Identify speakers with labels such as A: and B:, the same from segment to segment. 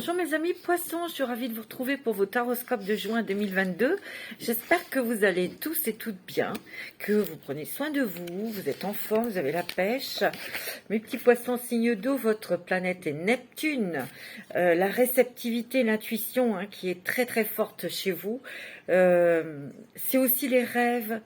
A: Bonjour mes amis poissons, je suis ravie de vous retrouver pour vos taroscopes de juin 2022. J'espère que vous allez tous et toutes bien, que vous prenez soin de vous, vous êtes en forme, vous avez la pêche. Mes petits poissons signe d'eau, votre planète est Neptune. La réceptivité, l'intuition qui est très très forte chez vous. C'est aussi les rêves,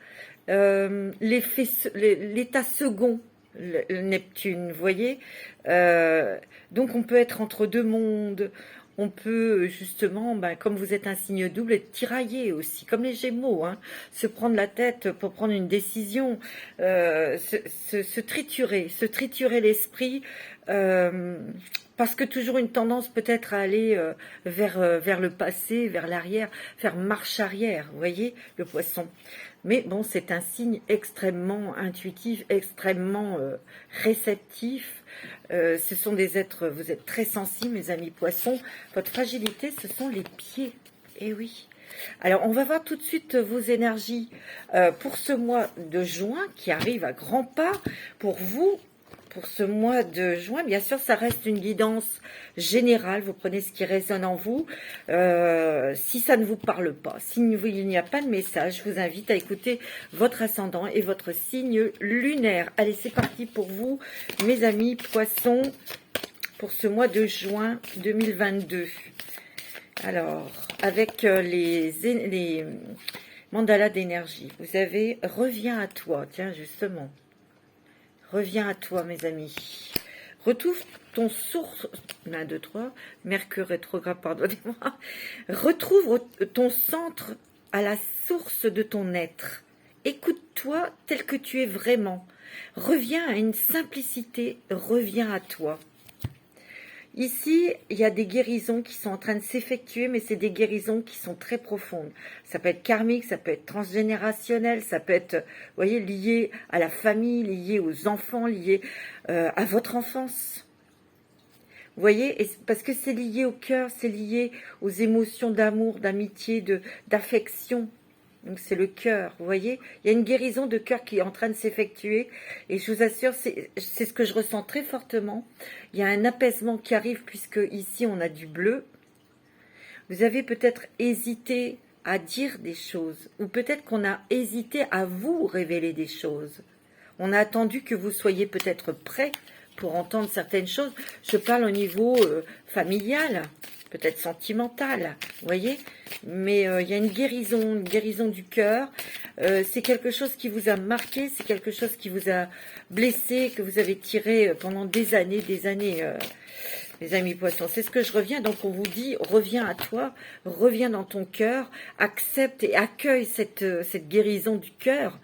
A: l'état second. Le Neptune, vous voyez, donc on peut être entre deux mondes, on peut justement, comme vous êtes un signe double, être tiraillé aussi, comme les Gémeaux, se prendre la tête pour prendre une décision, se triturer l'esprit, parce que toujours une tendance peut-être à aller vers le passé, vers l'arrière, faire marche arrière, vous voyez, le poisson. Mais bon, c'est un signe extrêmement intuitif, extrêmement réceptif. Ce sont des êtres, vous êtes très sensibles, mes amis poissons. Votre fragilité, ce sont les pieds. Eh oui. Alors, on va voir tout de suite vos énergies pour ce mois de juin qui arrive à grands pas pour vous. Pour ce mois de juin, bien sûr, ça reste une guidance générale. Vous prenez ce qui résonne en vous. Si ça ne vous parle pas, s'il n'y a pas de message, je vous invite à écouter votre ascendant et votre signe lunaire. Allez, c'est parti pour vous, mes amis poissons, pour ce mois de juin 2022. Alors, avec les mandalas d'énergie, vous avez « Reviens à toi ». Tiens, justement. Reviens à toi, mes amis. Retrouve ton source. 1, 2, 3. Mercure rétrograde, pardonnez-moi. Retrouve ton centre à la source de ton être. Écoute-toi tel que tu es vraiment. Reviens à une simplicité. Reviens à toi. Ici, il y a des guérisons qui sont en train de s'effectuer, mais c'est des guérisons qui sont très profondes. Ça peut être karmique, ça peut être transgénérationnel, ça peut être, vous voyez, lié à la famille, lié aux enfants, lié à votre enfance. Vous voyez, parce que c'est lié au cœur, c'est lié aux émotions d'amour, d'amitié, d'affection. Donc c'est le cœur, vous voyez. Il y a une guérison de cœur qui est en train de s'effectuer. Et je vous assure, c'est ce que je ressens très fortement. Il y a un apaisement qui arrive puisque ici on a du bleu. Vous avez peut-être hésité à dire des choses. Ou peut-être qu'on a hésité à vous révéler des choses. On a attendu que vous soyez peut-être prêts pour entendre certaines choses. Je parle au niveau familial, peut-être sentimental, vous voyez. Mais il y a une guérison du cœur. C'est quelque chose qui vous a marqué, c'est quelque chose qui vous a blessé, que vous avez tiré pendant des années, les amis poissons. C'est ce que je reviens. Donc on vous dit, reviens à toi, reviens dans ton cœur, accepte et accueille cette guérison du cœur.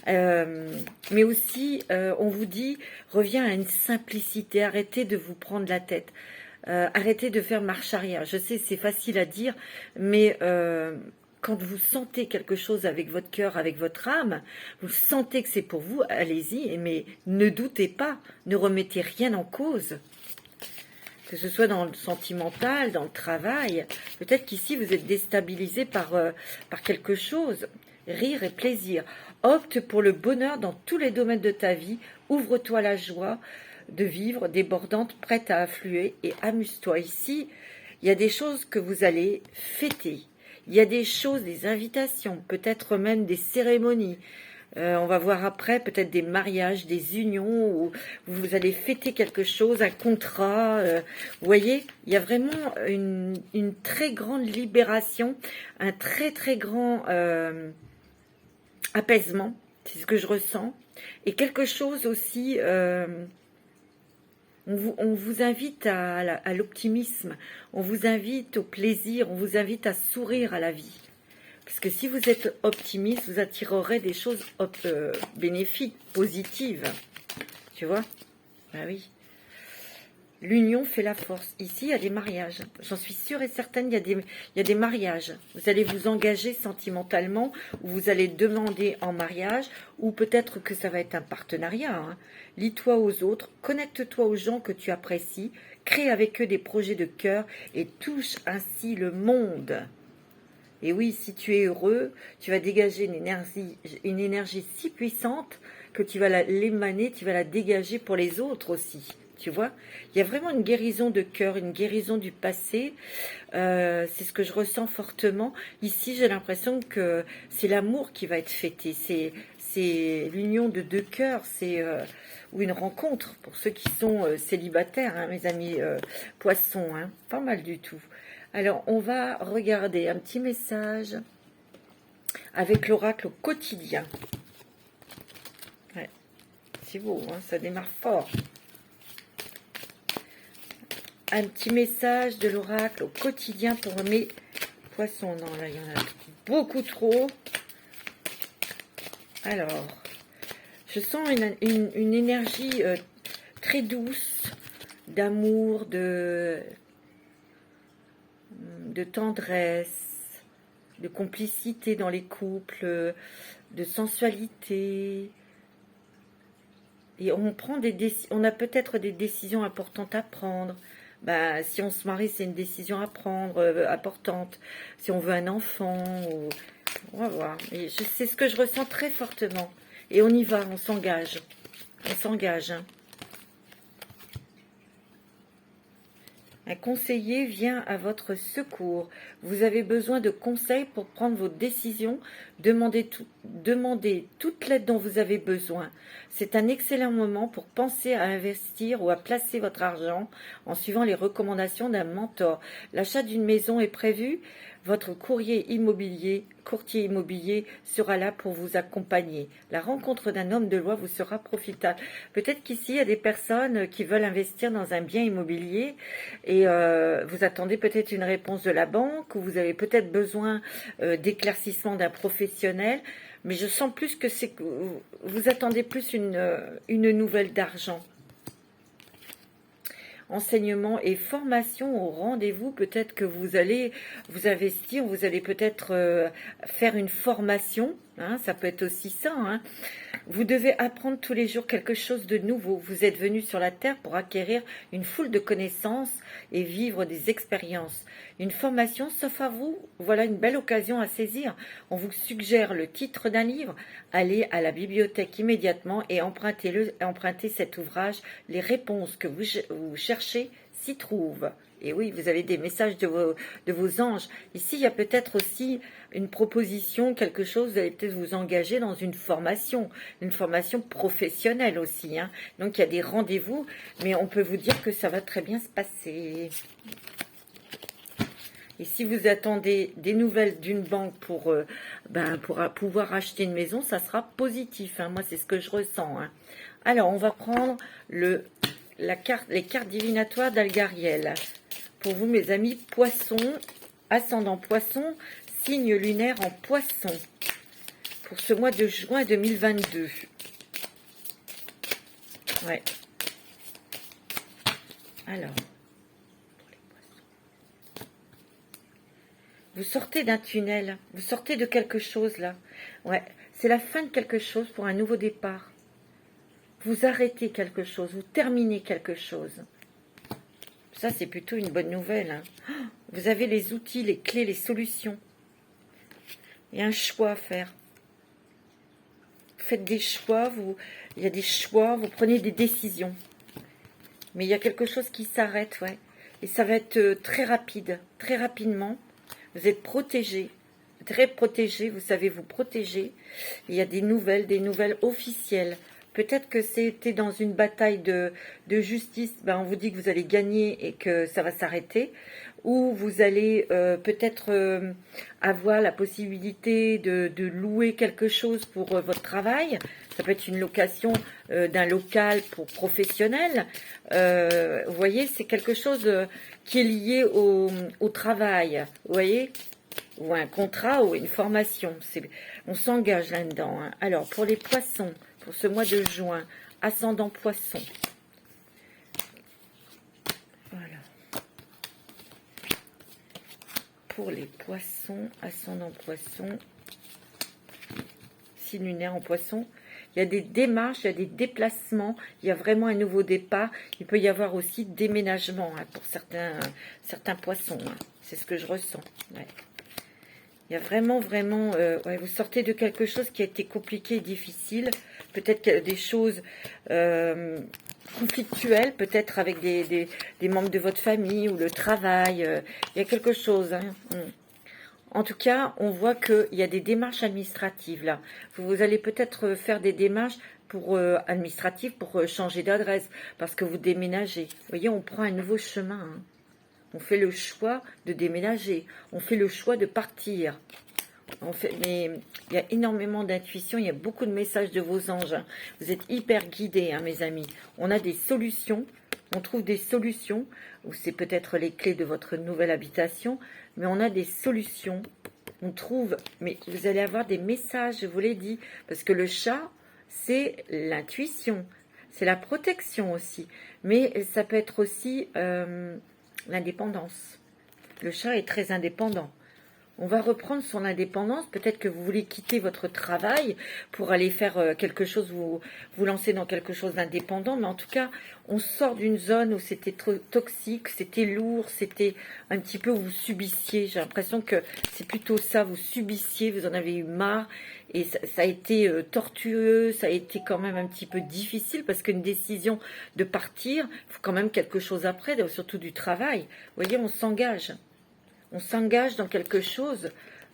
A: Mais aussi, on vous dit, reviens à une simplicité, arrêtez de vous prendre la tête. Arrêtez de faire marche arrière. Je sais, c'est facile à dire, mais quand vous sentez quelque chose avec votre cœur, avec votre âme, vous sentez que c'est pour vous, allez-y, mais ne doutez pas, ne remettez rien en cause. Que ce soit dans le sentimental, dans le travail, peut-être qu'ici vous êtes déstabilisé par quelque chose. Rire et plaisir. Opte pour le bonheur dans tous les domaines de ta vie. Ouvre-toi la joie de vivre, débordante, prête à affluer, et amuse-toi. Ici, il y a des choses que vous allez fêter. Il y a des choses, des invitations, peut-être même des cérémonies. On va voir après peut-être des mariages, des unions, où vous allez fêter quelque chose, un contrat. Vous voyez, il y a vraiment une très grande libération, un très très grand apaisement, c'est ce que je ressens. Et quelque chose aussi, on vous invite à l'optimisme, on vous invite au plaisir, on vous invite à sourire à la vie. Parce que si vous êtes optimiste, vous attirerez des choses bénéfiques, positives. Tu vois? Ben oui. L'union fait la force. Ici, il y a des mariages. J'en suis sûre et certaine, il y a des mariages. Vous allez vous engager sentimentalement, ou vous allez demander en mariage, ou peut-être que ça va être un partenariat. Lie-toi aux autres, connecte-toi aux gens que tu apprécies, crée avec eux des projets de cœur et touche ainsi le monde. Et oui, si tu es heureux, tu vas dégager une énergie si puissante que tu vas l'émaner, tu vas la dégager pour les autres aussi. Tu vois, il y a vraiment une guérison de cœur, une guérison du passé. C'est ce que je ressens fortement. Ici, j'ai l'impression que c'est l'amour qui va être fêté. C'est l'union de deux cœurs. Ou une rencontre pour ceux qui sont célibataires, hein, mes amis poissons. Hein, pas mal du tout. Alors, on va regarder un petit message avec l'oracle au quotidien. Ouais, c'est beau, hein, ça démarre fort. Un petit message de l'oracle au quotidien pour mes poissons. Non, là, il y en a beaucoup trop. Alors, je sens une énergie très douce, d'amour, de tendresse, de complicité dans les couples, de sensualité. Et on a peut-être des décisions importantes à prendre. Bah, si on se marie, c'est une décision à prendre, importante. Si on veut un enfant, on va voir. Et c'est ce que je ressens très fortement. Et on y va, on s'engage. On s'engage. Hein. Un conseiller vient à votre secours. Vous avez besoin de conseils pour prendre vos décisions. Demandez toute l'aide dont vous avez besoin. C'est un excellent moment pour penser à investir ou à placer votre argent en suivant les recommandations d'un mentor. L'achat d'une maison est prévu. Votre courtier immobilier sera là pour vous accompagner. La rencontre d'un homme de loi vous sera profitable. Peut-être qu'ici, il y a des personnes qui veulent investir dans un bien immobilier et vous attendez peut-être une réponse de la banque ou vous avez peut-être besoin d'éclaircissement d'un professionnel. Mais je sens plus que c'est que vous attendez plus une nouvelle d'argent. Enseignement et formation au rendez-vous. Peut-être que vous allez vous investir, vous allez peut-être faire une formation. Hein, ça peut être aussi ça. Hein. Vous devez apprendre tous les jours quelque chose de nouveau. Vous êtes venu sur la Terre pour acquérir une foule de connaissances et vivre des expériences. Une formation s'offre à vous. Voilà une belle occasion à saisir. On vous suggère le titre d'un livre. Allez à la bibliothèque immédiatement et empruntez cet ouvrage. Les réponses que vous cherchez s'y trouvent. Et oui, vous avez des messages de vos anges. Ici, il y a peut-être aussi une proposition, quelque chose, vous allez peut-être vous engager dans une formation professionnelle aussi. Hein. Donc, il y a des rendez-vous, mais on peut vous dire que ça va très bien se passer. Et si vous attendez des nouvelles d'une banque pour pouvoir acheter une maison, ça sera positif. Hein. Moi, c'est ce que je ressens. Hein. Alors, on va prendre les cartes divinatoires d'Algariel. Pour vous, mes amis, poissons, ascendant poisson, signe lunaire en poisson. Pour ce mois de juin 2022. Ouais. Alors. Vous sortez d'un tunnel. Vous sortez de quelque chose, là. Ouais. C'est la fin de quelque chose pour un nouveau départ. Vous arrêtez quelque chose. Vous terminez quelque chose. Ça, c'est plutôt une bonne nouvelle. Hein. Vous avez les outils, les clés, les solutions. Il y a un choix à faire. Vous faites des choix, il y a des choix, vous prenez des décisions. Mais il y a quelque chose qui s'arrête, ouais. Et ça va être très rapide, très rapidement. Vous êtes protégé, très protégé, vous savez vous protéger. Il y a des nouvelles officielles. Peut-être que c'était dans une bataille de justice, on vous dit que vous allez gagner et que ça va s'arrêter. Ou vous allez peut-être avoir la possibilité de louer quelque chose pour votre travail. Ça peut être une location d'un local pour professionnel. Vous voyez, c'est quelque chose qui est lié au travail. Vous voyez, ou un contrat ou une formation. On s'engage là-dedans. Hein. Alors, pour les poissons, pour ce mois de juin, ascendant poisson. Voilà. Pour les poissons, ascendant poisson, signe lunaire en poisson, il y a des démarches, il y a des déplacements, il y a vraiment un nouveau départ. Il peut y avoir aussi déménagement hein, pour certains poissons. Hein. C'est ce que je ressens. Ouais. Il y a vraiment, vraiment, ouais, vous sortez de quelque chose qui a été compliqué et difficile. Peut-être qu'il y a des choses conflictuelles, peut-être avec des membres de votre famille ou le travail. Il y a quelque chose. Hein. En tout cas, on voit qu'il y a des démarches administratives là. Vous allez peut-être faire des démarches pour administratives pour changer d'adresse parce que vous déménagez. Vous voyez, on prend un nouveau chemin. Hein. On fait le choix de déménager. On fait le choix de partir. Mais il y a énormément d'intuition. Il y a beaucoup de messages de vos anges. Hein. Vous êtes hyper guidés, hein, mes amis. On a des solutions. On trouve des solutions. Ou c'est peut-être les clés de votre nouvelle habitation. Mais on a des solutions. On trouve. Mais vous allez avoir des messages, je vous l'ai dit. Parce que le chat, c'est l'intuition. C'est la protection aussi. Mais ça peut être aussi... l'indépendance. Le chat est très indépendant. On va reprendre son indépendance. Peut-être que vous voulez quitter votre travail pour aller faire quelque chose, vous lancer dans quelque chose d'indépendant. Mais en tout cas, on sort d'une zone où c'était trop toxique, c'était lourd, c'était un petit peu où vous subissiez. J'ai l'impression que c'est plutôt ça, vous subissiez, vous en avez eu marre. Et ça a été tortueux, ça a été quand même un petit peu difficile parce qu'une décision de partir, il faut quand même quelque chose après, surtout du travail. Vous voyez, on s'engage. On s'engage dans quelque chose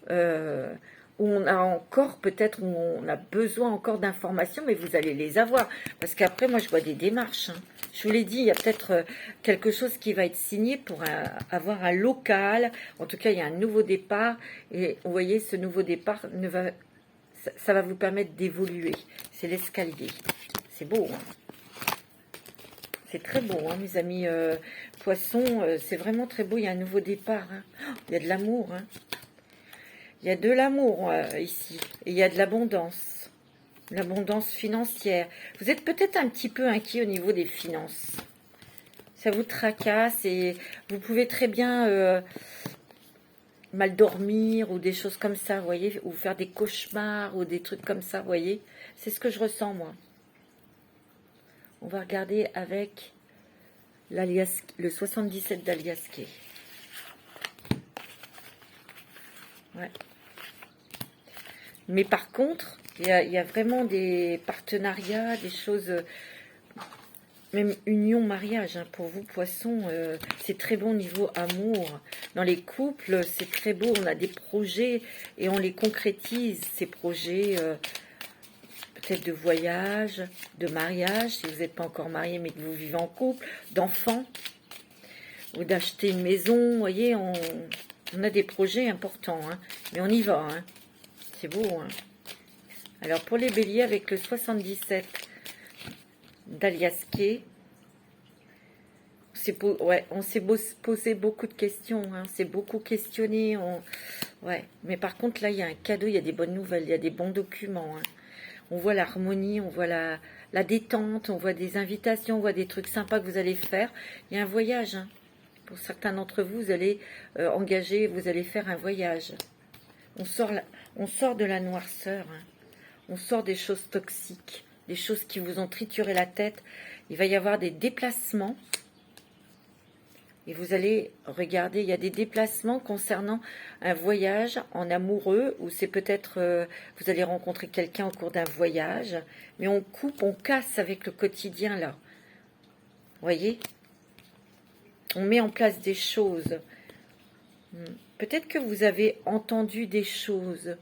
A: où on a encore, peut-être, où on a besoin encore d'informations, mais vous allez les avoir. Parce qu'après, moi, je vois des démarches. Hein. Je vous l'ai dit, il y a peut-être quelque chose qui va être signé pour avoir un local. En tout cas, il y a un nouveau départ. Et vous voyez, ce nouveau départ ça va vous permettre d'évoluer. C'est l'escalier. C'est beau, hein. C'est très beau, hein, mes amis poissons. C'est vraiment très beau. Il y a un nouveau départ. Hein. Oh, il y a de l'amour. Hein. Il y a de l'amour ici. Et il y a de l'abondance. L'abondance financière. Vous êtes peut-être un petit peu inquiet au niveau des finances. Ça vous tracasse et vous pouvez très bien mal dormir ou des choses comme ça, vous voyez, ou faire des cauchemars ou des trucs comme ça, vous voyez. C'est ce que je ressens, moi. On va regarder avec le 77 d'Aliasqué. Ouais. Mais par contre, il y a vraiment des partenariats, des choses, même union, mariage, hein, pour vous, poissons, c'est très bon niveau amour. Dans les couples, c'est très beau, on a des projets et on les concrétise, ces projets, peut-être de voyage, de mariage, si vous n'êtes pas encore marié mais que vous vivez en couple, d'enfants, ou d'acheter une maison, vous voyez, on a des projets importants, hein, mais on y va, hein. C'est beau. Hein. Alors, pour les béliers, avec le 77 d'Aliasqué, ouais, on s'est posé beaucoup de questions. Hein, c'est beaucoup questionné. Ouais. Mais par contre, là, il y a un cadeau, il y a des bonnes nouvelles, il y a des bons documents. Hein. On voit l'harmonie, on voit la détente, on voit des invitations, on voit des trucs sympas que vous allez faire. Il y a un voyage. Hein. Pour certains d'entre vous, vous allez engager, vous allez faire un voyage. On sort de la noirceur, hein. On sort des choses toxiques, des choses qui vous ont trituré la tête. Il va y avoir des déplacements. Et vous allez regarder, il y a des déplacements concernant un voyage en amoureux, ou c'est peut-être, vous allez rencontrer quelqu'un au cours d'un voyage. Mais on coupe, on casse avec le quotidien, là. Vous voyez? On met en place des choses. Peut-être que vous avez entendu des choses.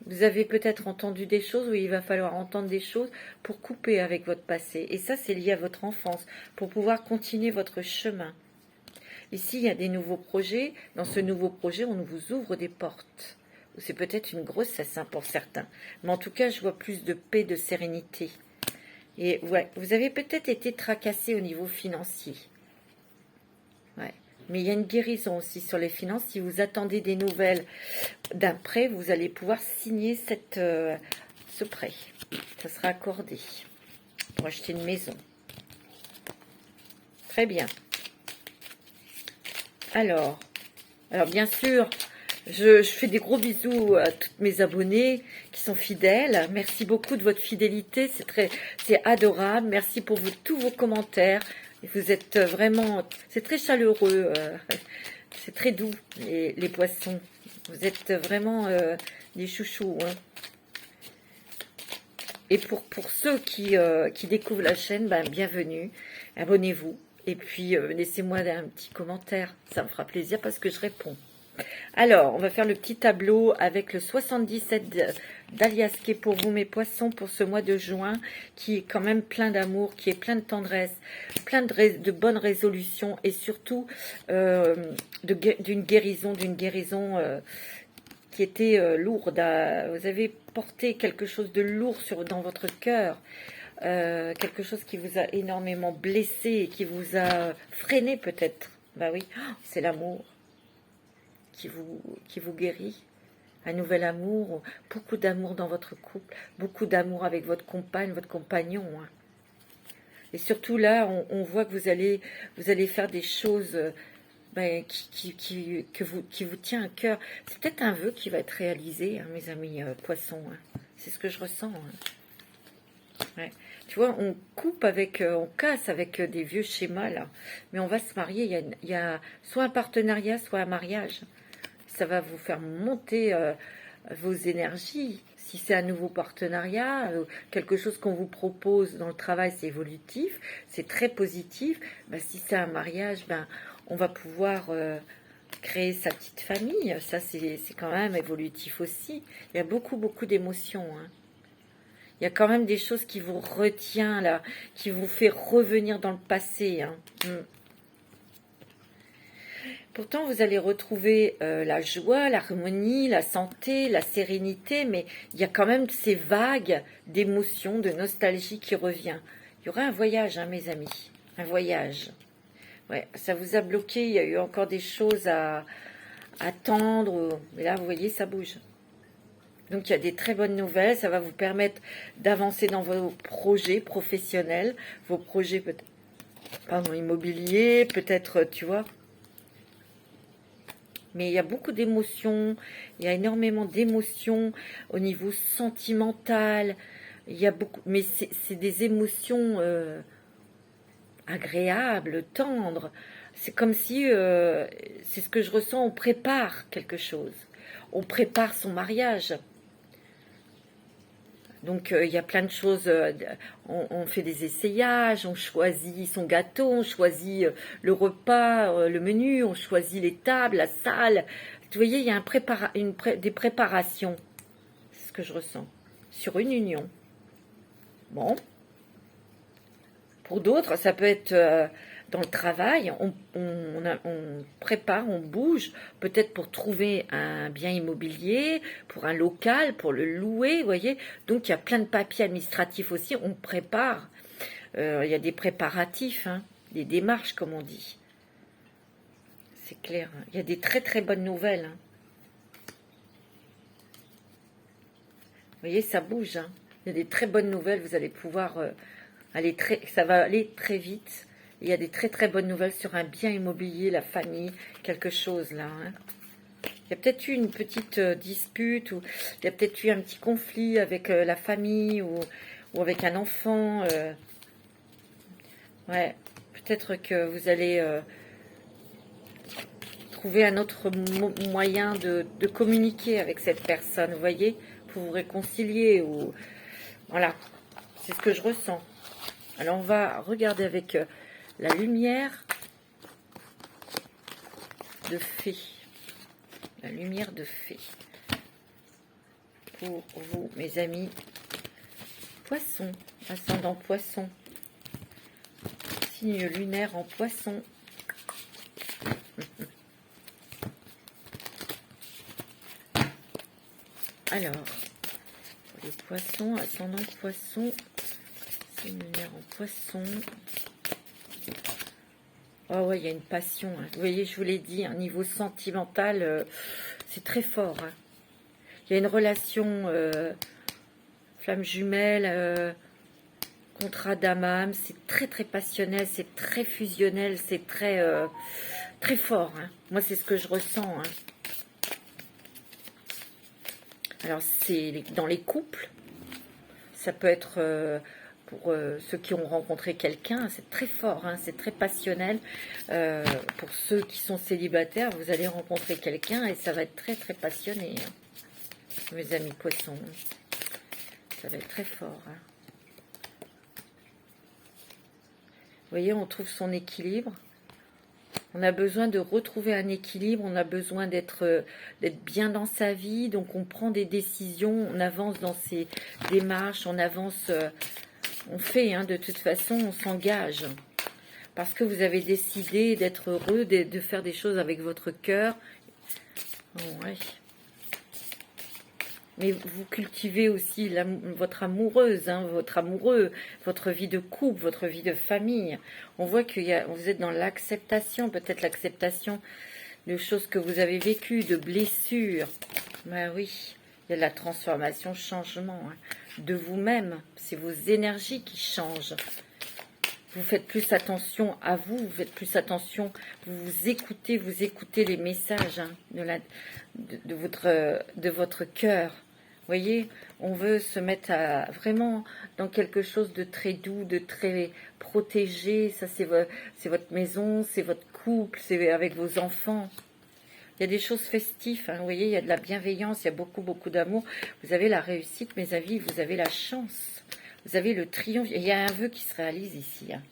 A: Vous avez peut-être entendu des choses où il va falloir entendre des choses pour couper avec votre passé. Et ça, c'est lié à votre enfance, pour pouvoir continuer votre chemin. Ici, il y a des nouveaux projets. Dans ce nouveau projet, on vous ouvre des portes. C'est peut-être une grossesse pour certains. Mais en tout cas, je vois plus de paix, de sérénité. Et ouais, vous avez peut-être été tracassé au niveau financier. Ouais. Mais il y a une guérison aussi sur les finances. Si vous attendez des nouvelles d'un prêt, vous allez pouvoir signer ce prêt. Ça sera accordé pour acheter une maison. Très bien. Alors bien sûr, je fais des gros bisous à tous mes abonnés qui sont fidèles. Merci beaucoup de votre fidélité. C'est adorable. Merci pour tous vos commentaires. Vous êtes vraiment, c'est très chaleureux, c'est très doux, les poissons. Vous êtes vraiment des chouchous. Hein. Et pour ceux qui découvrent la chaîne, ben, bienvenue. Abonnez-vous. Et puis, laissez-moi un petit commentaire. Ça me fera plaisir parce que je réponds. Alors, on va faire le petit tableau avec le 77 d'Alias qui est pour vous, mes poissons, pour ce mois de juin, qui est quand même plein d'amour, qui est plein de tendresse, plein de bonnes résolutions et surtout d'une guérison, qui était lourde. Vous avez porté quelque chose de lourd dans votre cœur, quelque chose qui vous a énormément blessé et qui vous a freiné peut-être. Bah oui, c'est l'amour qui vous guérit. Un nouvel amour, beaucoup d'amour dans votre couple, beaucoup d'amour avec votre compagne, votre compagnon. Hein. Et surtout là, on voit que vous allez faire des choses ben, qui vous tient à cœur. C'est peut-être un vœu qui va être réalisé, hein, mes amis poissons. Hein. C'est ce que je ressens. Hein. Ouais. Tu vois, on coupe on casse avec des vieux schémas là, mais on va se marier. Il y a soit un partenariat, soit un mariage. Ça va vous faire monter vos énergies. Si c'est un nouveau partenariat, quelque chose qu'on vous propose dans le travail, c'est évolutif, c'est très positif. Ben, si c'est un mariage, ben, on va pouvoir créer sa petite famille. Ça, c'est quand même évolutif aussi. Il y a beaucoup, beaucoup d'émotions. Hein. Il y a quand même des choses qui vous retient là, qui vous fait revenir dans le passé. Hein. Pourtant, vous allez retrouver la joie, l'harmonie, la santé, la sérénité, mais il y a quand même ces vagues d'émotions, de nostalgie qui revient. Il y aura un voyage, hein, mes amis, un voyage. Ouais, ça vous a bloqué, il y a eu encore des choses à attendre, mais là, vous voyez, ça bouge. Donc, il y a des très bonnes nouvelles, ça va vous permettre d'avancer dans vos projets professionnels, vos projets peut-être, immobiliers, peut-être, tu vois. Mais il y a beaucoup d'émotions, il y a énormément d'émotions au niveau sentimental. Il y a beaucoup, mais c'est des émotions agréables, tendres. C'est comme si, c'est ce que je ressens, on prépare quelque chose. On prépare son mariage. Donc, il y a plein de choses. On fait des essayages, on choisit son gâteau, on choisit le repas, le menu, on choisit les tables, la salle. Vous voyez, il y a des préparations. C'est ce que je ressens. Sur une union. Bon. Pour d'autres, ça peut être dans le travail. On prépare, on bouge, peut-être pour trouver un bien immobilier, pour un local, pour le louer, vous voyez. Donc, il y a plein de papiers administratifs aussi. On prépare. Il y a des préparatifs, hein, des démarches, comme on dit. C'est clair. Hein. Il y a des très, très bonnes nouvelles. Hein. Vous voyez, ça bouge. Hein. Il y a des très bonnes nouvelles. Vous allez pouvoir... ça va aller très vite. Il y a des très très bonnes nouvelles sur un bien immobilier, la famille, quelque chose là. Hein. Il y a peut-être eu une petite dispute, ou il y a peut-être eu un petit conflit avec la famille, ou avec un enfant. Ouais, peut-être que vous allez trouver un autre moyen de communiquer avec cette personne, vous voyez, pour vous réconcilier. Ou voilà, c'est ce que je ressens. Alors, on va regarder avec la lumière de fée. La lumière de fée. Pour vous, mes amis poissons, ascendant poisson. Signe lunaire en poisson. Alors, pour les poissons, ascendant poisson. Lunaire en poisson. Oh ouais, il y a une passion. Hein. Vous voyez, je vous l'ai dit, un niveau sentimental, c'est très fort. Hein. Il y a une relation flamme jumelle, contrat d'âme, c'est très très passionnel, c'est très fusionnel, c'est très très fort. Hein. Moi, c'est ce que je ressens. Hein. Alors, c'est dans les couples. Ça peut être pour ceux qui ont rencontré quelqu'un, c'est très fort, hein, c'est très passionnel. Pour ceux qui sont célibataires, vous allez rencontrer quelqu'un et ça va être très très passionné, hein, mes amis poissons. Ça va être très fort. Hein. Vous voyez, on trouve son équilibre. On a besoin de retrouver un équilibre, on a besoin d'être bien dans sa vie, donc on prend des décisions, on avance dans ses démarches, on avance, on fait, hein, de toute façon, on s'engage. Parce que vous avez décidé d'être heureux, de faire des choses avec votre cœur. Oh, ouais. Mais vous cultivez aussi votre amoureuse, hein, votre amoureux, votre vie de couple, votre vie de famille. On voit que vous êtes dans l'acceptation, peut-être l'acceptation de choses que vous avez vécues, de blessures. Ben oui, il y a de la transformation, changement, hein, de vous-même. C'est vos énergies qui changent. Vous faites plus attention à vous, vous faites plus attention, vous écoutez les messages, hein, de votre cœur. Vous voyez, on veut se mettre vraiment dans quelque chose de très doux, de très protégé. Ça, c'est votre maison, c'est votre couple, c'est avec vos enfants. Il y a des choses festives, hein, vous voyez, il y a de la bienveillance, il y a beaucoup, beaucoup d'amour. Vous avez la réussite, mes amis, vous avez la chance. Vous avez le triomphe. Il y a un vœu qui se réalise ici. Hein.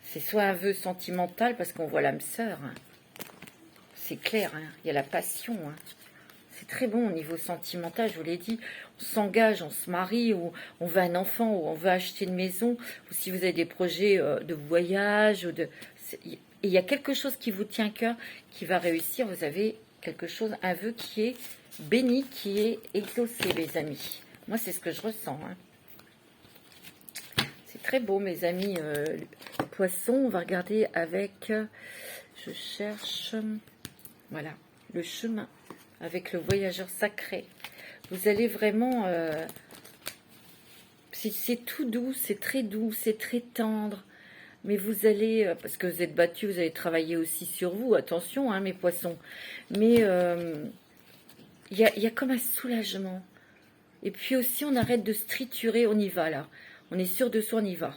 A: C'est soit un vœu sentimental, parce qu'on voit l'âme sœur. Hein. C'est clair, hein, il y a la passion, hein. C'est très bon au niveau sentimental, je vous l'ai dit. On s'engage, on se marie, ou on veut un enfant, ou on veut acheter une maison, ou si vous avez des projets de voyage, et il y a quelque chose qui vous tient à cœur, qui va réussir. Vous avez quelque chose, un vœu qui est béni, qui est exaucé, mes amis. Moi, c'est ce que je ressens. Hein. C'est très beau, mes amis poissons. On va regarder avec... je cherche... Voilà, le chemin. Avec le voyageur sacré. Vous allez vraiment... c'est tout doux, c'est très tendre. Mais vous allez... parce que vous êtes battus, vous allez travailler aussi sur vous. Attention, hein, mes poissons. Mais il y a comme un soulagement. Et puis aussi, on arrête de se triturer. On y va, là. On est sûr de soi, on y va.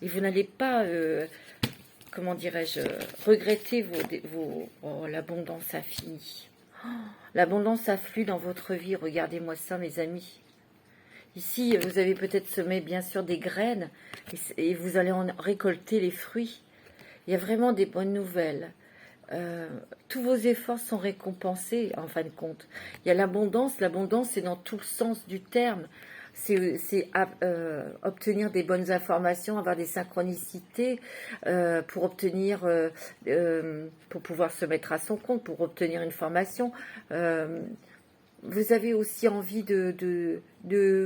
A: Et vous n'allez pas... comment dirais-je, regretter oh, l'abondance infinie. Oh, l'abondance afflue dans votre vie. Regardez-moi ça, mes amis. Ici, vous avez peut-être semé, bien sûr, des graines. Et vous allez en récolter les fruits. Il y a vraiment des bonnes nouvelles. Tous vos efforts sont récompensés, en fin de compte. Il y a l'abondance. L'abondance, c'est dans tout le sens du terme. C'est obtenir des bonnes informations, avoir des synchronicités pour obtenir, pour pouvoir se mettre à son compte, pour obtenir une formation. Vous avez aussi envie de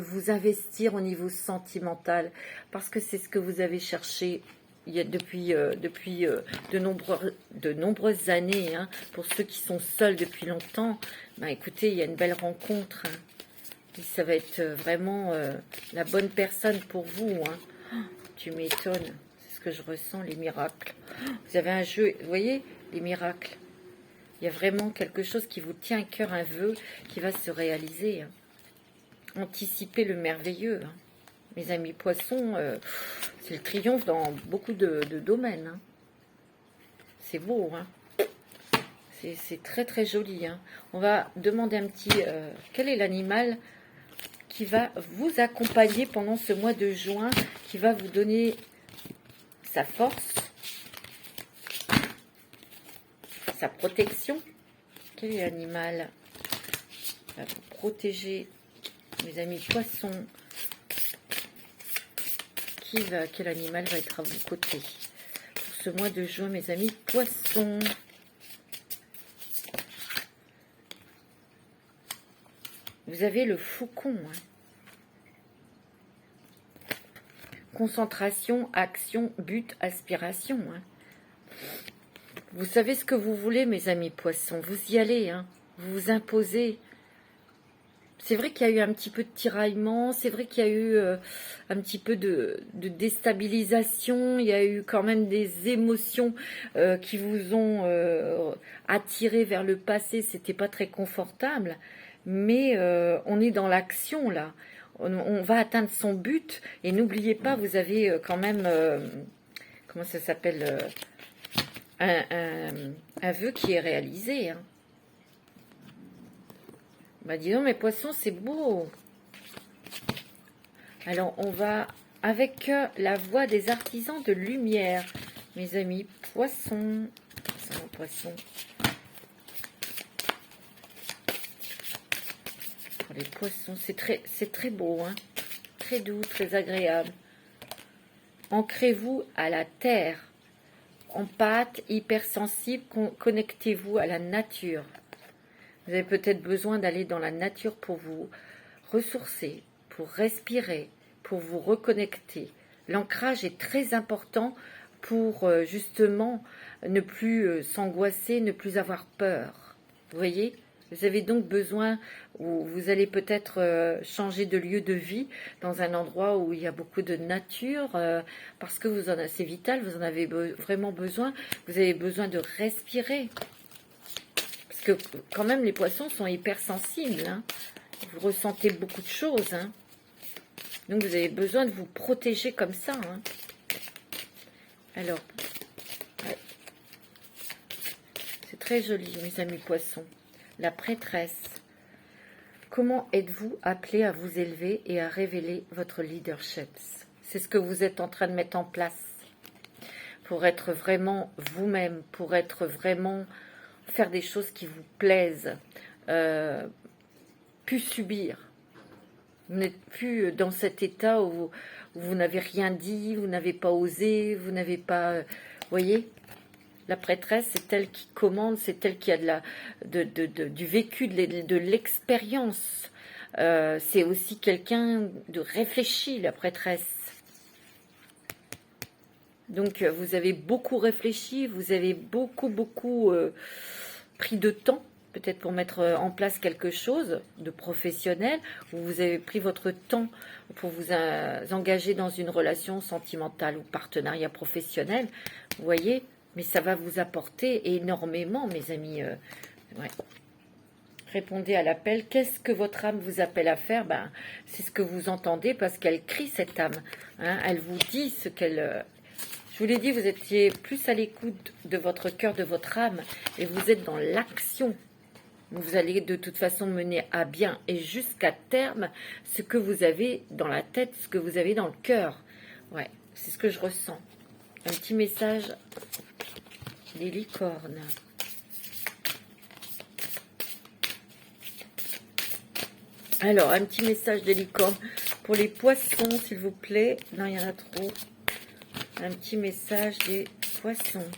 A: vous investir au niveau sentimental, parce que c'est ce que vous avez cherché il y a depuis de nombreuses années. Hein, pour ceux qui sont seuls depuis longtemps, ben écoutez, il y a une belle rencontre. Hein. Et ça va être vraiment la bonne personne pour vous. Hein. Oh, tu m'étonnes. C'est ce que je ressens, les miracles. Oh, vous avez un jeu, vous voyez, les miracles. Il y a vraiment quelque chose qui vous tient à cœur, un vœu qui va se réaliser. Hein. Anticipez le merveilleux. Hein. Mes amis poissons, c'est le triomphe dans beaucoup de domaines. Hein. C'est beau, hein. C'est très très joli. Hein. On va demander un petit... quel est l'animal qui va vous accompagner pendant ce mois de juin, qui va vous donner sa force, sa protection? Quel est l'animal qui va vous protéger, mes amis poissons? Quel animal va être à vos côtés pour ce mois de juin, mes amis poissons? Vous avez le faucon. Hein. Concentration, action, but, aspiration. Hein. Vous savez ce que vous voulez, mes amis poissons. Vous y allez. Hein. Vous vous imposez. C'est vrai qu'il y a eu un petit peu de tiraillement. C'est vrai qu'il y a eu un petit peu de déstabilisation. Il y a eu quand même des émotions qui vous ont attiré vers le passé. C'était pas très confortable. Mais on est dans l'action là, on va atteindre son but. Et n'oubliez pas, vous avez quand même, comment ça s'appelle, un vœu qui est réalisé. Hein. Bah dis donc, mes poissons, c'est beau. Alors, on va avec la voix des artisans de lumière. Mes amis, poissons. Poissons. Pour les poissons, c'est très beau, hein. Très doux, très agréable. Ancrez-vous à la terre. Empathe, hypersensible, connectez-vous à la nature. Vous avez peut-être besoin d'aller dans la nature pour vous ressourcer, pour respirer, pour vous reconnecter. L'ancrage est très important pour justement ne plus s'angoisser, ne plus avoir peur. Vous voyez ? Vous avez donc besoin, ou vous allez peut-être changer de lieu de vie dans un endroit où il y a beaucoup de nature, parce que c'est vital, vous en avez vraiment besoin. Vous avez besoin de respirer. Parce que quand même, les poissons sont hypersensibles. Hein. Vous ressentez beaucoup de choses. Hein. Donc vous avez besoin de vous protéger comme ça. Hein. Alors, ouais. C'est très joli, mes amis poissons. La prêtresse. Comment êtes-vous appelé à vous élever et à révéler votre leadership? C'est ce que vous êtes en train de mettre en place. Pour être vraiment vous-même, pour être vraiment... faire des choses qui vous plaisent. Plus subir. Vous n'êtes plus dans cet état où vous n'avez rien dit, vous n'avez pas osé, vous n'avez pas... voyez ? La prêtresse, c'est elle qui commande, c'est elle qui a du vécu, de l'expérience. C'est aussi quelqu'un de réfléchi, la prêtresse. Donc, vous avez beaucoup réfléchi, vous avez beaucoup pris de temps, peut-être pour mettre en place quelque chose de professionnel, ou vous avez pris votre temps pour vous engager dans une relation sentimentale ou partenariat professionnel. Vous voyez ? Mais ça va vous apporter énormément, mes amis. Ouais. Répondez à l'appel. Qu'est-ce que votre âme vous appelle à faire? Ben, c'est ce que vous entendez parce qu'elle crie, cette âme. Hein, elle vous dit ce qu'elle... Je vous l'ai dit, vous étiez plus à l'écoute de votre cœur, de votre âme, et vous êtes dans l'action. Vous allez de toute façon mener à bien et jusqu'à terme ce que vous avez dans la tête, ce que vous avez dans le cœur. Ouais, c'est ce que je ressens. Un petit message des licornes. Alors, un petit message des licornes pour les poissons, s'il vous plaît. Non, il y en a trop. Un petit message des poissons.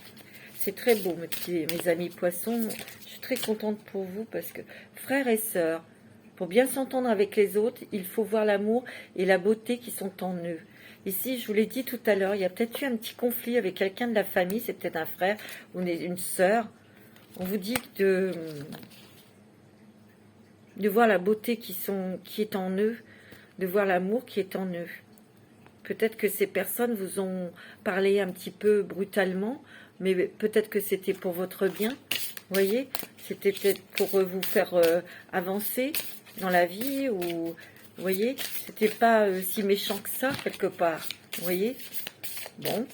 A: C'est très beau, mes amis poissons. Je suis très contente pour vous parce que, frères et sœurs, pour bien s'entendre avec les autres, il faut voir l'amour et la beauté qui sont en eux. Ici, je vous l'ai dit tout à l'heure, il y a peut-être eu un petit conflit avec quelqu'un de la famille, c'est peut-être un frère ou une sœur. On vous dit de voir la beauté qui est en eux, de voir l'amour qui est en eux. Peut-être que ces personnes vous ont parlé un petit peu brutalement, mais peut-être que c'était pour votre bien. Vous voyez, c'était peut-être pour vous faire avancer dans la vie, ou vous voyez, c'était pas si méchant que ça quelque part. Vous voyez, bon,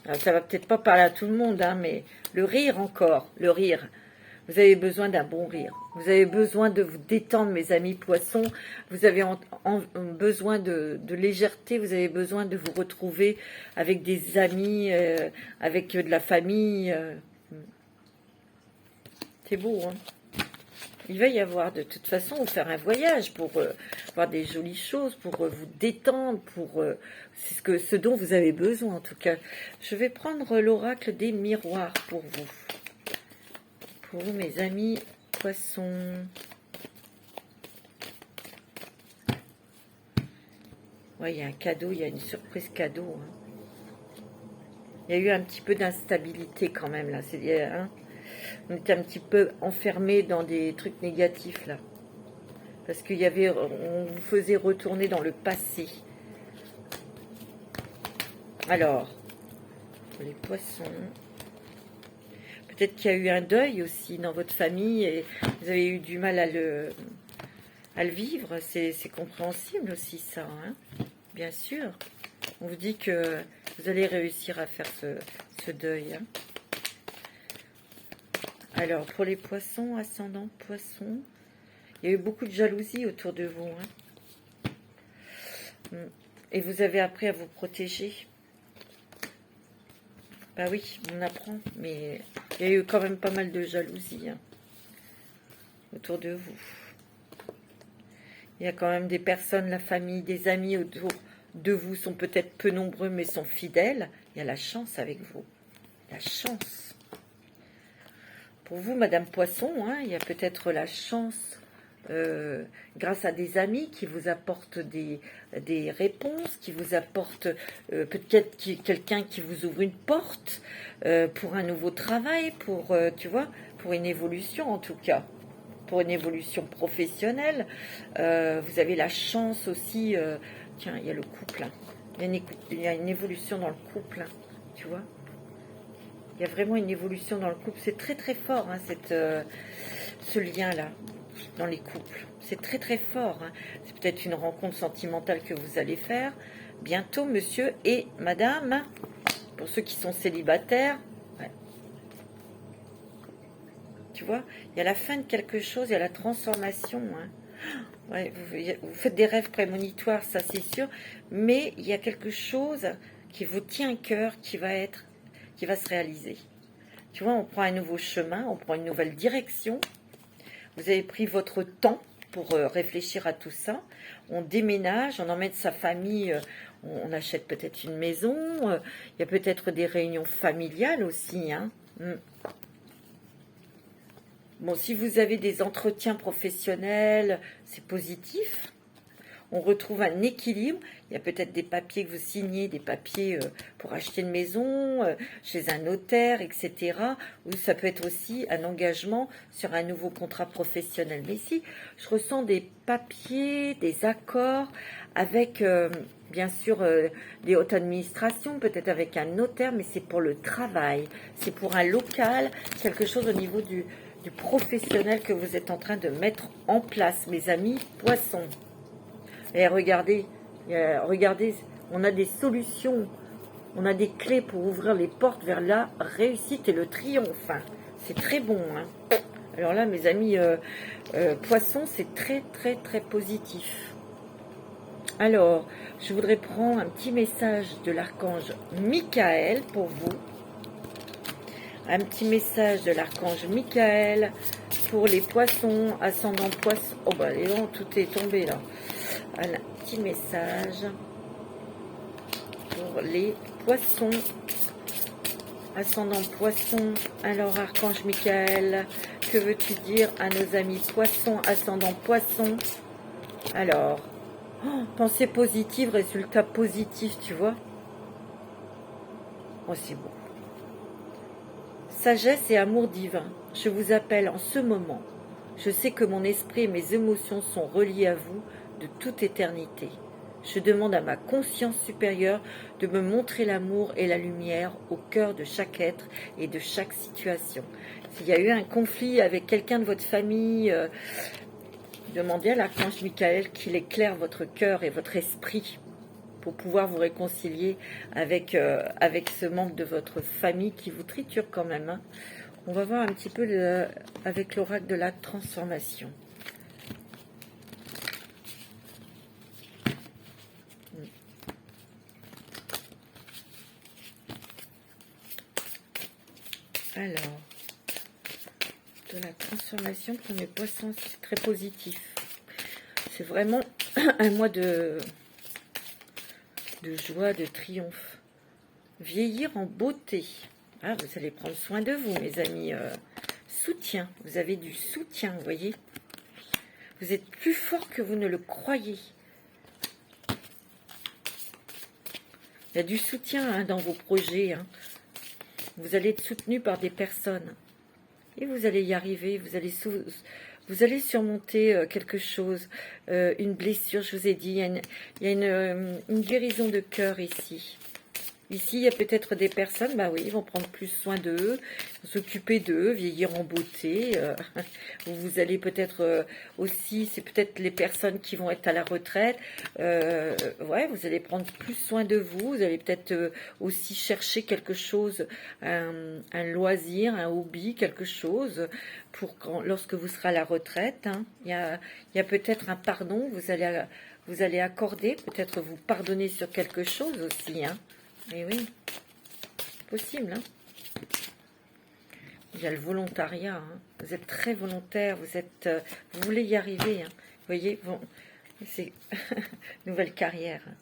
A: alors, ça va peut-être pas parler à tout le monde, hein, mais le rire encore, le rire. Vous avez besoin d'un bon rire. Vous avez besoin de vous détendre, mes amis poissons. Vous avez besoin de légèreté. Vous avez besoin de vous retrouver avec des amis, avec de la famille. C'est beau, hein? Il va y avoir de toute façon, vous faire un voyage pour voir des jolies choses, pour vous détendre, c'est ce dont vous avez besoin en tout cas. Je vais prendre l'oracle des miroirs pour vous. Pour vous, mes amis poissons. Ouais, il y a un cadeau, il y a une surprise cadeau. Hein. Il y a eu un petit peu d'instabilité quand même là. Hein, on était un petit peu enfermé dans des trucs négatifs là. Parce qu'il y avait, on vous faisait retourner dans le passé. Alors, pour les poissons... Peut-être qu'il y a eu un deuil aussi dans votre famille et vous avez eu du mal à le à le vivre, c'est compréhensible aussi ça, hein, bien sûr. On vous dit que vous allez réussir à faire ce deuil. Hein. Alors, pour les poissons, ascendant poisson, il y a eu beaucoup de jalousie autour de vous. Hein. Et vous avez appris à vous protéger. Bah oui, on apprend, mais il y a eu quand même pas mal de jalousie autour de vous. Il y a quand même des personnes, la famille, des amis autour de vous sont peut-être peu nombreux, mais sont fidèles. Il y a la chance avec vous. La chance. Pour vous, Madame Poisson, il y a peut-être la chance grâce à des amis qui vous apportent des réponses, qui vous apportent peut-être quelqu'un qui vous ouvre une porte pour un nouveau travail, pour, tu vois, pour une évolution en tout cas, pour une évolution professionnelle. Vous avez la chance aussi, tiens, il y a le couple, hein. Il y a une évolution dans le couple, hein, tu vois. Il y a vraiment une évolution dans le couple, c'est très très fort, hein, ce lien-là. Dans les couples. C'est très très fort. Hein. C'est peut-être une rencontre sentimentale que vous allez faire bientôt, monsieur et madame. Pour ceux qui sont célibataires. Ouais. Tu vois, il y a la fin de quelque chose, il y a la transformation. Hein. Ouais, vous faites des rêves prémonitoires, ça c'est sûr. Mais il y a quelque chose qui vous tient à cœur, qui va se réaliser. Tu vois, on prend un nouveau chemin, on prend une nouvelle direction. Vous avez pris votre temps pour réfléchir à tout ça. On déménage, on emmène sa famille, on achète peut-être une maison. Il y a peut-être des réunions familiales aussi. Hein. Bon, si vous avez des entretiens professionnels, c'est positif. On retrouve un équilibre. Il y a peut-être des papiers que vous signez, des papiers pour acheter une maison, chez un notaire, etc. Ou ça peut être aussi un engagement sur un nouveau contrat professionnel. Mais ici, je ressens des papiers, des accords avec, bien sûr, des hautes administrations, peut-être avec un notaire, mais c'est pour le travail. C'est pour un local, quelque chose au niveau du professionnel que vous êtes en train de mettre en place, mes amis poissons. Et regardez, on a des solutions, on a des clés pour ouvrir les portes vers la réussite et le triomphe. Hein. C'est très bon. Hein. Alors là, mes amis poissons, c'est très, très, très positif. Alors, je voudrais prendre un petit message de l'archange Michael pour vous. Un petit message de l'archange Michael pour les poissons, ascendant poissons. Oh bah, tout est tombé là. Un petit message pour les poissons, ascendant poissons. Alors, archange Michael, que veux-tu dire à nos amis poissons, ascendant poissons? Alors, pensée positive, résultat positif, tu vois. Oh, c'est beau. Sagesse et amour divin, je vous appelle en ce moment. Je sais que mon esprit et mes émotions sont reliés à vous de toute éternité. Je demande à ma conscience supérieure de me montrer l'amour et la lumière au cœur de chaque être et de chaque situation. S'il y a eu un conflit avec quelqu'un de votre famille, demandez à l'archange Michael qu'il éclaire votre cœur et votre esprit pour pouvoir vous réconcilier avec ce membre de votre famille qui vous triture quand même. Hein. On va voir un petit peu avec l'oracle de la transformation. Alors, de la transformation pour mes poissons, c'est très positif. C'est vraiment un mois de joie, de triomphe. Vieillir en beauté. Ah, vous allez prendre soin de vous, mes amis. Soutien. Vous avez du soutien, vous voyez. Vous êtes plus fort que vous ne le croyez. Il y a du soutien dans vos projets. Hein. Vous allez être soutenu par des personnes. Et vous allez y arriver. Vous allez surmonter quelque chose. Une blessure, je vous ai dit. Il y a une guérison de cœur ici. Ici, il y a peut-être des personnes, bah oui, ils vont prendre plus soin d'eux, s'occuper d'eux, vieillir en beauté. Vous allez peut-être aussi, c'est peut-être les personnes qui vont être à la retraite. Ouais, vous allez prendre plus soin de vous. Vous allez peut-être aussi chercher quelque chose, un loisir, un hobby, quelque chose pour lorsque vous serez à la retraite. Hein. Il y a peut-être un pardon. Vous allez accorder, peut-être vous pardonner sur quelque chose aussi. Hein. Et oui, possible. Hein. Il y a le volontariat. Hein. Vous êtes très volontaire. Vous voulez y arriver. Hein. Vous voyez, bon, c'est nouvelle carrière. Hein.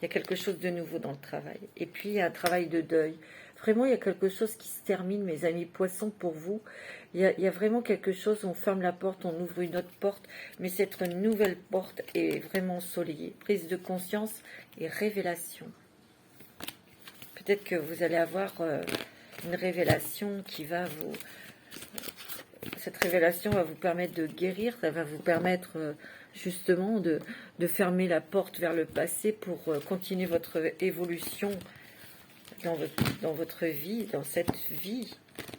A: Il y a quelque chose de nouveau dans le travail. Et puis, il y a un travail de deuil. Vraiment, il y a quelque chose qui se termine, mes amis poissons, pour vous. Il y a vraiment quelque chose, on ferme la porte, on ouvre une autre porte, mais cette nouvelle porte est vraiment ensoleillée. Prise de conscience et révélation. Peut-être que vous allez avoir une révélation qui va vous... Cette révélation va vous permettre de guérir, ça va vous permettre justement de fermer la porte vers le passé pour continuer votre évolution dans votre vie, dans cette vie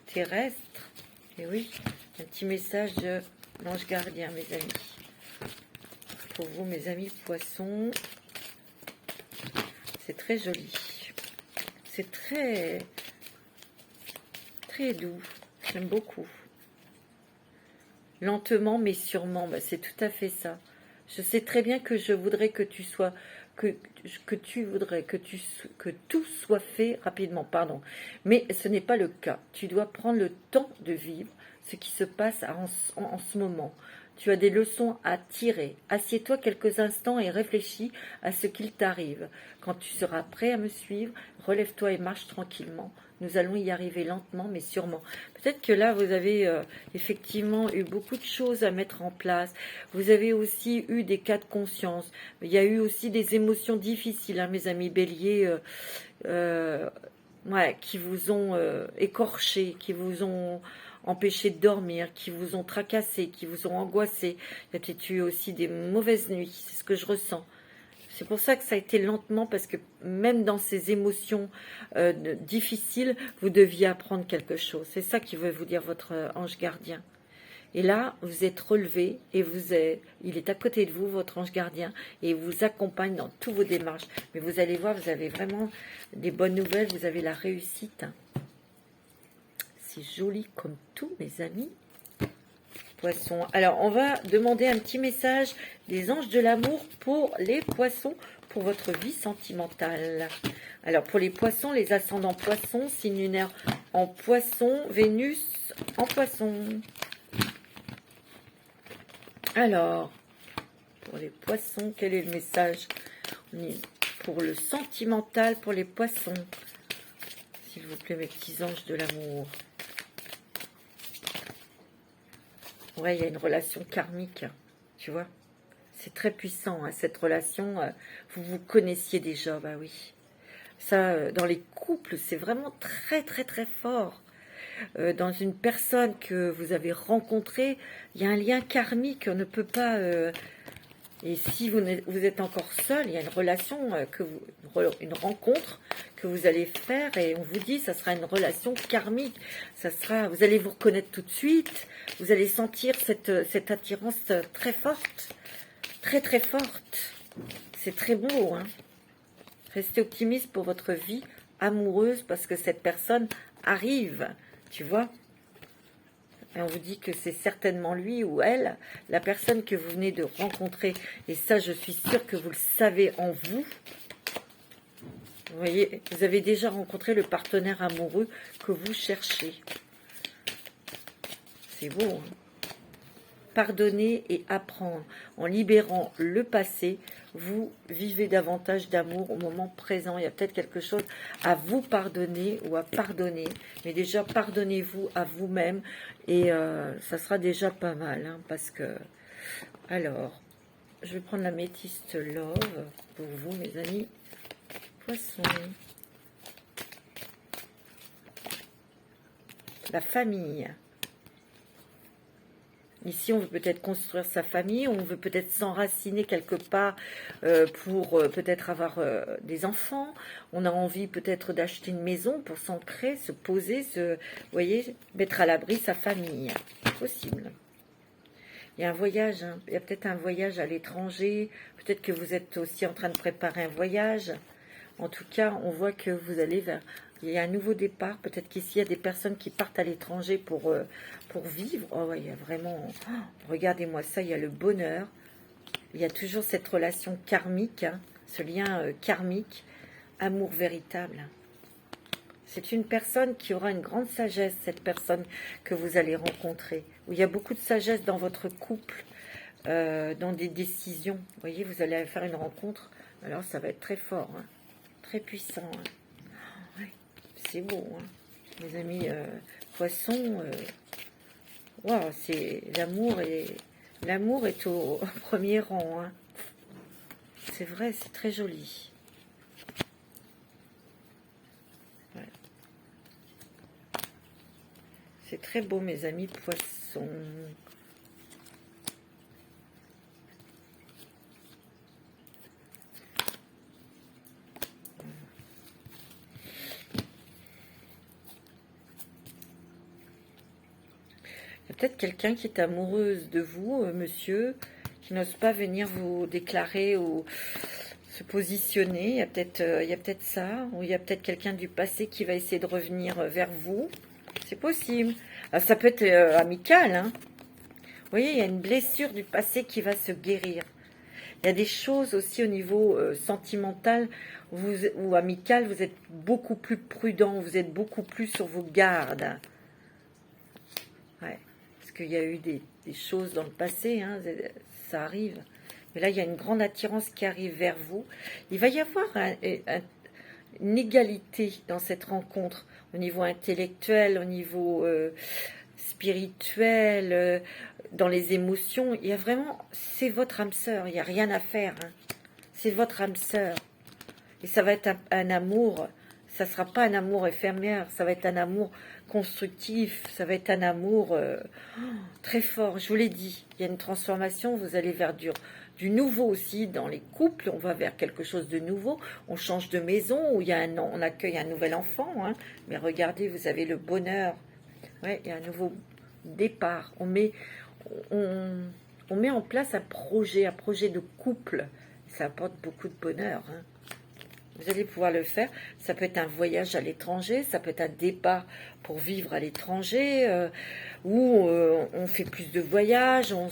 A: terrestre. Et oui, un petit message de l'ange gardien, mes amis. Pour vous, mes amis poissons, c'est très joli. C'est très, très doux. J'aime beaucoup. Lentement, mais sûrement. Bah, c'est tout à fait ça. Je sais très bien que je voudrais que tu sois... Que tu voudrais que tout soit fait rapidement, pardon. Mais ce n'est pas le cas. Tu dois prendre le temps de vivre ce qui se passe en ce moment. Tu as des leçons à tirer. Assieds-toi quelques instants et réfléchis à ce qu'il t'arrive. Quand tu seras prêt à me suivre, relève-toi et marche tranquillement. Nous allons y arriver lentement, mais sûrement. Peut-être que là, vous avez effectivement eu beaucoup de choses à mettre en place. Vous avez aussi eu des cas de conscience. Il y a eu aussi des émotions difficiles, hein, mes amis béliers, ouais, qui vous ont écorché, qui vous ont empêché de dormir, qui vous ont tracassé, qui vous ont angoissé. Il y a peut-être eu aussi des mauvaises nuits, c'est ce que je ressens. C'est pour ça que ça a été lentement, parce que même dans ces émotions difficiles, vous deviez apprendre quelque chose. C'est ça qui veut vous dire votre ange gardien. Et là, vous êtes relevé et il est à côté de vous, votre ange gardien, et il vous accompagne dans toutes vos démarches. Mais vous allez voir, vous avez vraiment des bonnes nouvelles, vous avez la réussite. C'est joli comme tout, mes amis poissons. Alors, on va demander un petit message des anges de l'amour pour les poissons, pour votre vie sentimentale. Alors, pour les poissons, les ascendants poissons, signe lunaire en poisson, Vénus en poisson. Alors, pour les poissons, quel est le message pour le sentimental, pour les poissons? S'il vous plaît, mes petits anges de l'amour. Ouais, il y a une relation karmique, tu vois. C'est très puissant, hein, cette relation. Vous vous connaissiez déjà, bah oui. Ça, dans les couples, c'est vraiment très, très, très fort. Dans une personne que vous avez rencontrée, il y a un lien karmique, on ne peut pas... et si vous êtes encore seul, il y a une relation, une rencontre que vous allez faire, et on vous dit, ça sera une relation karmique. Vous allez vous reconnaître tout de suite, vous allez sentir cette attirance très forte, très très forte. C'est très beau, hein. Restez optimiste pour votre vie amoureuse, parce que cette personne arrive, tu vois. Et on vous dit que c'est certainement lui ou elle, la personne que vous venez de rencontrer. Et ça, je suis sûre que vous le savez en vous. Vous voyez, vous avez déjà rencontré le partenaire amoureux que vous cherchez. C'est beau, hein. Pardonner et apprendre. En libérant le passé, vous vivez davantage d'amour au moment présent. Il y a peut-être quelque chose à vous pardonner ou à pardonner. Mais déjà, pardonnez-vous à vous-même. Et ça sera déjà pas mal. Hein, parce que... Alors, je vais prendre la métiste love pour vous, mes amis poissons. La famille. Ici, on veut peut-être construire sa famille, on veut peut-être s'enraciner quelque part pour peut-être avoir des enfants. On a envie peut-être d'acheter une maison pour s'ancrer, se poser, vous voyez, mettre à l'abri sa famille. C'est possible. Il y a un voyage, hein. Il y a peut-être un voyage à l'étranger. Peut-être que vous êtes aussi en train de préparer un voyage. En tout cas, on voit que vous allez vers... Il y a un nouveau départ. Peut-être qu'ici, il y a des personnes qui partent à l'étranger pour vivre. Oh, ouais, il y a vraiment... Oh, regardez-moi ça, il y a le bonheur. Il y a toujours cette relation karmique, hein, ce lien karmique, amour véritable. C'est une personne qui aura une grande sagesse, cette personne que vous allez rencontrer. Où il y a beaucoup de sagesse dans votre couple, dans des décisions. Vous voyez, vous allez faire une rencontre. Alors, ça va être très fort, hein, très puissant. Hein. Ouais, c'est beau, hein. Mes amis poissons. Wow, c'est l'amour est au premier rang. Hein. C'est vrai, c'est très joli. Ouais. C'est très beau, mes amis poissons. Il y a peut-être quelqu'un qui est amoureuse de vous, monsieur, qui n'ose pas venir vous déclarer ou se positionner. Il y a peut-être ça, ou il y a peut-être quelqu'un du passé qui va essayer de revenir vers vous. C'est possible. Alors, ça peut être amical, hein. Vous voyez, il y a une blessure du passé qui va se guérir. Il y a des choses aussi au niveau sentimental ou amical, vous êtes beaucoup plus prudent, vous êtes beaucoup plus sur vos gardes. Ouais, parce qu'il y a eu des choses dans le passé, hein, ça arrive. Mais là, il y a une grande attirance qui arrive vers vous. Il va y avoir une égalité dans cette rencontre, au niveau intellectuel, au niveau spirituel, dans les émotions. Il y a vraiment, c'est votre âme sœur, il n'y a rien à faire. Hein. C'est votre âme sœur. Et ça va être un amour, ça ne sera pas un amour éphémère, ça va être un amour constructif, ça va être un amour très fort. Je vous l'ai dit, il y a une transformation, vous allez vers du nouveau aussi dans les couples, on va vers quelque chose de nouveau, on change de maison, où on accueille un nouvel enfant, hein. Mais regardez, vous avez le bonheur, ouais, il y a un nouveau départ, on met en place un projet de couple, ça apporte beaucoup de bonheur, hein. Vous allez pouvoir le faire. Ça peut être un voyage à l'étranger, ça peut être un départ pour vivre à l'étranger, où on fait plus de voyages, on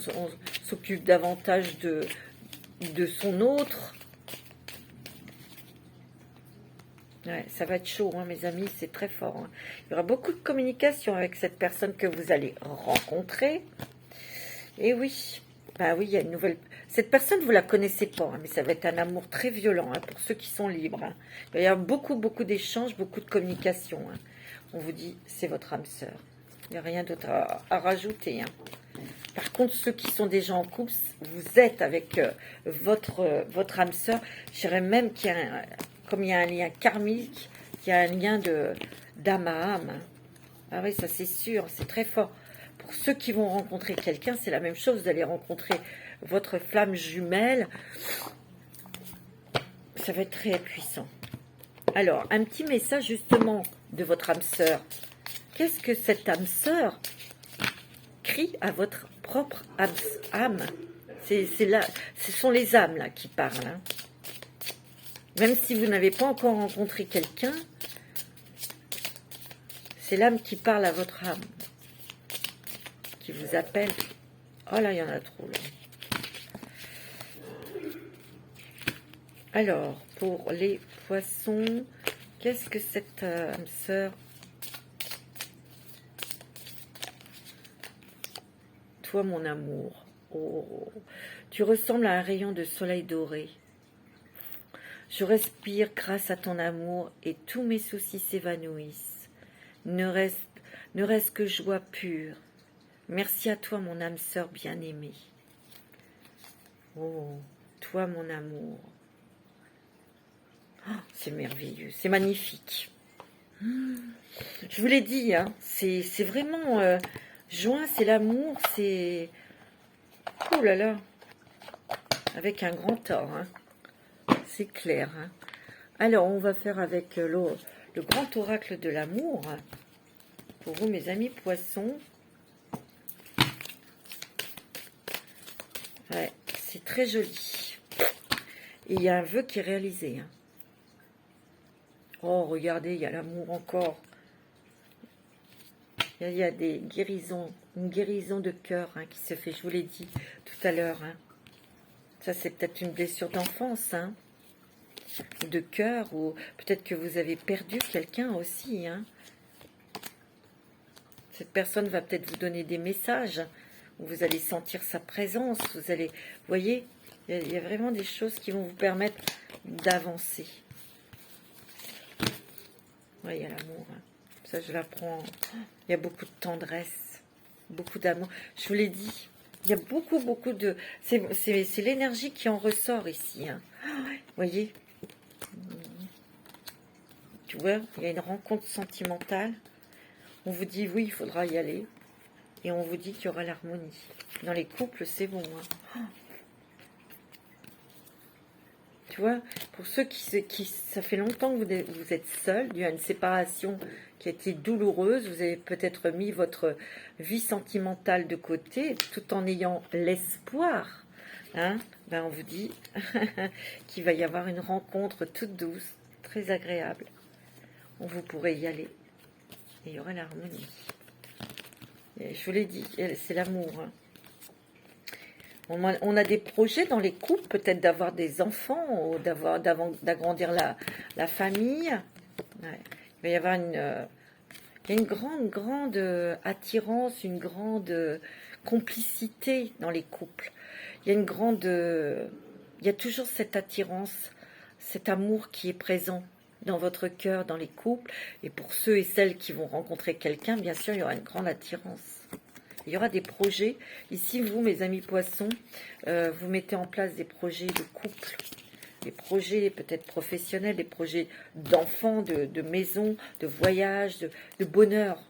A: s'occupe davantage de son autre. Ouais, ça va être chaud, hein, mes amis, c'est très fort. Hein. Il y aura beaucoup de communication avec cette personne que vous allez rencontrer. Et oui, bah oui, il y a une nouvelle... Cette personne, vous la connaissez pas, hein, mais ça va être un amour très violent, hein, pour ceux qui sont libres. Hein. Il va y avoir beaucoup, beaucoup d'échanges, beaucoup de communication. Hein. On vous dit, c'est votre âme sœur. Il n'y a rien d'autre à rajouter. Hein. Par contre, ceux qui sont déjà en couple, vous êtes avec votre âme sœur. Je dirais même qu'il y a, comme il y a un lien karmique, il y a un lien d'âme à âme. Ah oui, ça c'est sûr, c'est très fort. Pour ceux qui vont rencontrer quelqu'un, c'est la même chose. Vous allez rencontrer votre flamme jumelle. Ça va être très puissant. Alors, un petit message justement de votre âme sœur. Qu'est-ce que cette âme sœur crie à votre propre âme? C'est là, ce sont les âmes là qui parlent. Hein. Même si vous n'avez pas encore rencontré quelqu'un, c'est l'âme qui parle à votre âme, qui vous appelle. Oh là, il y en a trop là. Alors, pour les poissons, qu'est-ce que cette âme sœur? Toi, mon amour, oh, tu ressembles à un rayon de soleil doré. Je respire grâce à ton amour et tous mes soucis s'évanouissent. Ne reste que joie pure. Merci à toi, mon âme sœur bien-aimée. Oh, toi, mon amour. Oh, c'est merveilleux, c'est magnifique. Je vous l'ai dit, hein, c'est vraiment... juin, c'est l'amour, c'est... Oh là là, avec un grand A, hein. C'est clair. Hein. Alors, on va faire avec le grand oracle de l'amour. Pour vous, mes amis poissons. Ouais, c'est très joli. Et il y a un vœu qui est réalisé. Hein. Oh, regardez, il y a l'amour encore. Il y a des guérisons, une guérison de cœur hein, qui se fait, je vous l'ai dit tout à l'heure. Hein. Ça, c'est peut-être une blessure d'enfance, hein, de cœur, ou peut-être que vous avez perdu quelqu'un aussi. Hein. Cette personne va peut-être vous donner des messages, où vous allez sentir sa présence, vous allez, vous voyez, il y a vraiment des choses qui vont vous permettre d'avancer. Oui, il y a l'amour. Hein. Ça, je l'apprends. Il y a beaucoup de tendresse, beaucoup d'amour. Je vous l'ai dit, il y a beaucoup de... C'est l'énergie qui en ressort ici. Hein. Vous voyez, tu vois, il y a une rencontre sentimentale. On vous dit, oui, il faudra y aller. Et on vous dit qu'il y aura l'harmonie. Dans les couples, c'est bon. Hein. Tu vois, pour ceux ça fait longtemps que vous êtes seuls, il y a une séparation qui a été douloureuse, vous avez peut-être mis votre vie sentimentale de côté, tout en ayant l'espoir, hein, ben on vous dit qu'il va y avoir une rencontre toute douce, très agréable. Vous pourrez y aller, et il y aura l'harmonie. Je vous l'ai dit, c'est l'amour, hein. On a des projets dans les couples, peut-être d'avoir des enfants, ou d'agrandir la famille. Ouais. Il va y avoir il y a une grande attirance, une grande complicité dans les couples. Il y a il y a toujours cette attirance, cet amour qui est présent dans votre cœur, dans les couples. Et pour ceux et celles qui vont rencontrer quelqu'un, bien sûr, il y aura une grande attirance. Il y aura des projets. Ici, vous, mes amis poissons, vous mettez en place des projets de couple, des projets peut-être professionnels, des projets d'enfants, de maison, de voyage, de bonheur,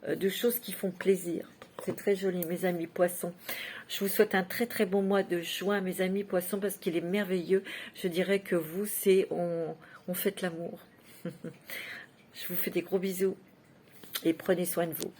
A: de choses qui font plaisir. C'est très joli, mes amis poissons. Je vous souhaite un très très bon mois de juin, mes amis poissons, parce qu'il est merveilleux. Je dirais que vous, on fête l'amour. Je vous fais des gros bisous et prenez soin de vous.